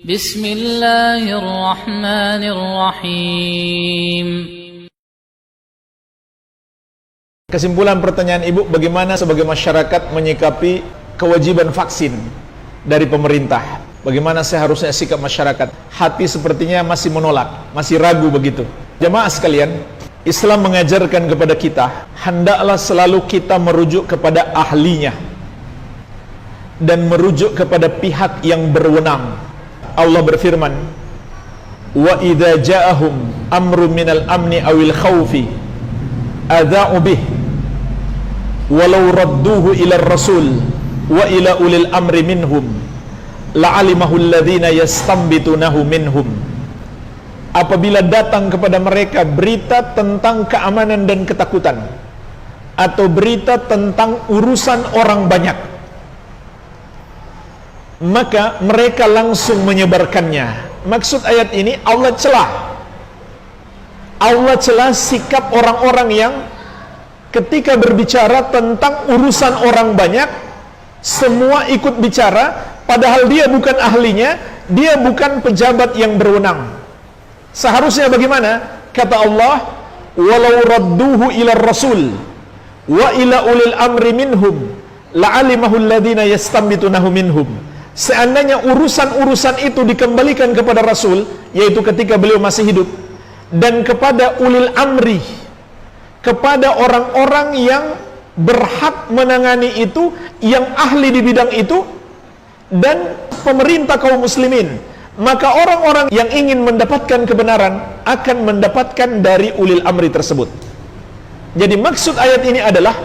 Bismillahirrahmanirrahim. Kesimpulan pertanyaan Ibu, bagaimana sebagai masyarakat menyikapi kewajiban vaksin dari pemerintah? Bagaimana seharusnya sikap masyarakat? Hati sepertinya masih menolak, masih ragu begitu. Jemaah sekalian, Islam mengajarkan kepada kita, hendaklah selalu kita merujuk kepada ahlinya dan merujuk kepada pihak yang berwenang. Allah berfirman, "Wa idza ja'ahum amrun minal amni awil khawfi adza'u bih walau radduhu ila rasul wa ila ulil amri minhum la'alimahu alladhina yastambitunahu minhum." Apabila datang kepada mereka berita tentang keamanan dan ketakutan, atau berita tentang urusan orang banyak, maka mereka langsung menyebarkannya. Maksud ayat ini, Allah celah sikap orang-orang yang ketika berbicara tentang urusan orang banyak, semua ikut bicara, padahal dia bukan ahlinya, dia bukan pejabat yang berwenang. Seharusnya bagaimana? Kata Allah, walau radduhu ila rasul wa ila ulil amri minhum la'alimahu alladhina yastambitunahu minhum. Seandainya urusan-urusan itu dikembalikan kepada Rasul, yaitu ketika beliau masih hidup, dan kepada ulil amri, kepada orang-orang yang berhak menangani itu, yang ahli di bidang itu, dan pemerintah kaum muslimin, maka orang-orang yang ingin mendapatkan kebenaran akan mendapatkan dari ulil amri tersebut. Jadi maksud ayat ini adalah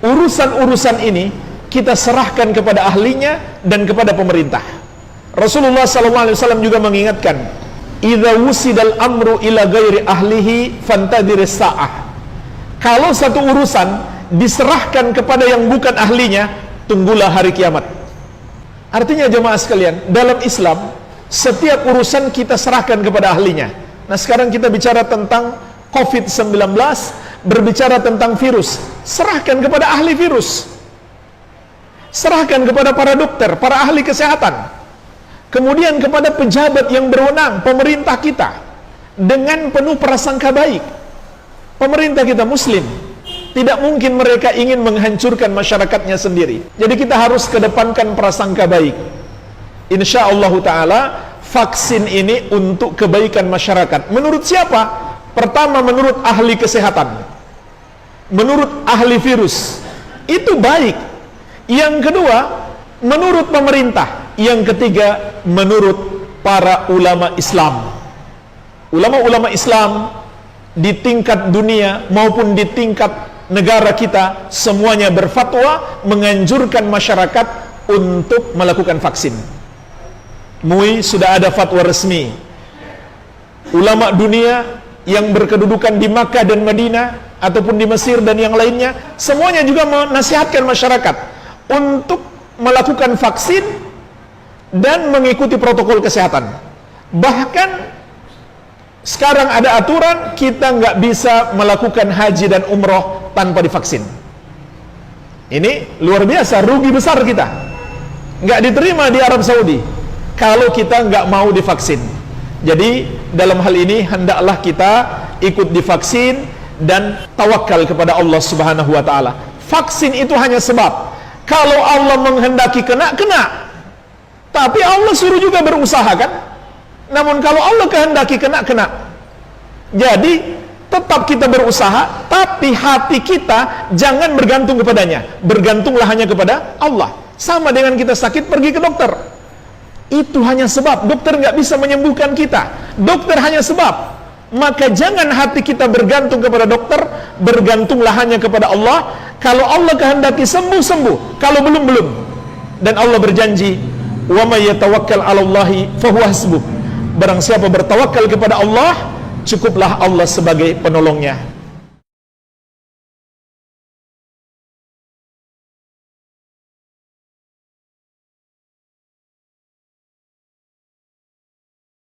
urusan-urusan ini kita serahkan kepada ahlinya dan kepada pemerintah. Rasulullah SAW juga mengingatkan, idza wusidal amru ila ghairi ahlihi fantadhiris sa'ah. Kalau satu urusan diserahkan kepada yang bukan ahlinya, tunggulah hari kiamat. Artinya jemaah sekalian, dalam Islam setiap urusan kita serahkan kepada ahlinya. Nah, sekarang kita bicara tentang COVID-19, berbicara tentang virus, serahkan kepada ahli virus. Serahkan kepada para dokter, para ahli kesehatan. Kemudian kepada pejabat yang berwenang, pemerintah kita, dengan penuh prasangka baik. Pemerintah kita muslim, tidak mungkin mereka ingin menghancurkan masyarakatnya sendiri. Jadi kita harus kedepankan prasangka baik. Insya Allah Ta'ala, vaksin ini untuk kebaikan masyarakat. Menurut siapa? Pertama, menurut ahli kesehatan, menurut ahli virus, itu baik. Yang kedua, menurut pemerintah. Yang ketiga, menurut para ulama Islam. Ulama-ulama Islam di tingkat dunia maupun di tingkat negara kita, semuanya berfatwa menganjurkan masyarakat untuk melakukan vaksin. MUI sudah ada fatwa resmi. Ulama dunia yang berkedudukan di Makkah dan Madinah ataupun di Mesir dan yang lainnya, semuanya juga menasihatkan masyarakat untuk melakukan vaksin dan mengikuti protokol kesehatan. Bahkan sekarang ada aturan kita nggak bisa melakukan haji dan umroh tanpa divaksin. Ini luar biasa, rugi besar kita. Nggak diterima di Arab Saudi kalau kita nggak mau divaksin. Jadi dalam hal ini hendaklah kita ikut divaksin dan tawakal kepada Allah Subhanahu wa Ta'ala. Vaksin itu hanya sebab. Kalau Allah menghendaki kena, kena. Tapi Allah suruh juga berusaha kan? Namun kalau Allah kehendaki kena, kena. Jadi tetap kita berusaha, tapi hati kita jangan bergantung kepadanya. Bergantunglah hanya kepada Allah. Sama dengan kita sakit pergi ke dokter. Itu hanya sebab. Dokter nggak bisa menyembuhkan kita. Dokter hanya sebab. Maka jangan hati kita bergantung kepada dokter, bergantunglah hanya kepada Allah. Kalau Allah kehendaki sembuh, sembuh. Kalau belum, belum. Dan Allah berjanji, wa may yatawakkal 'alallahi fahuwa hasbuh. Barang siapa bertawakal kepada Allah, cukuplah Allah sebagai penolongnya.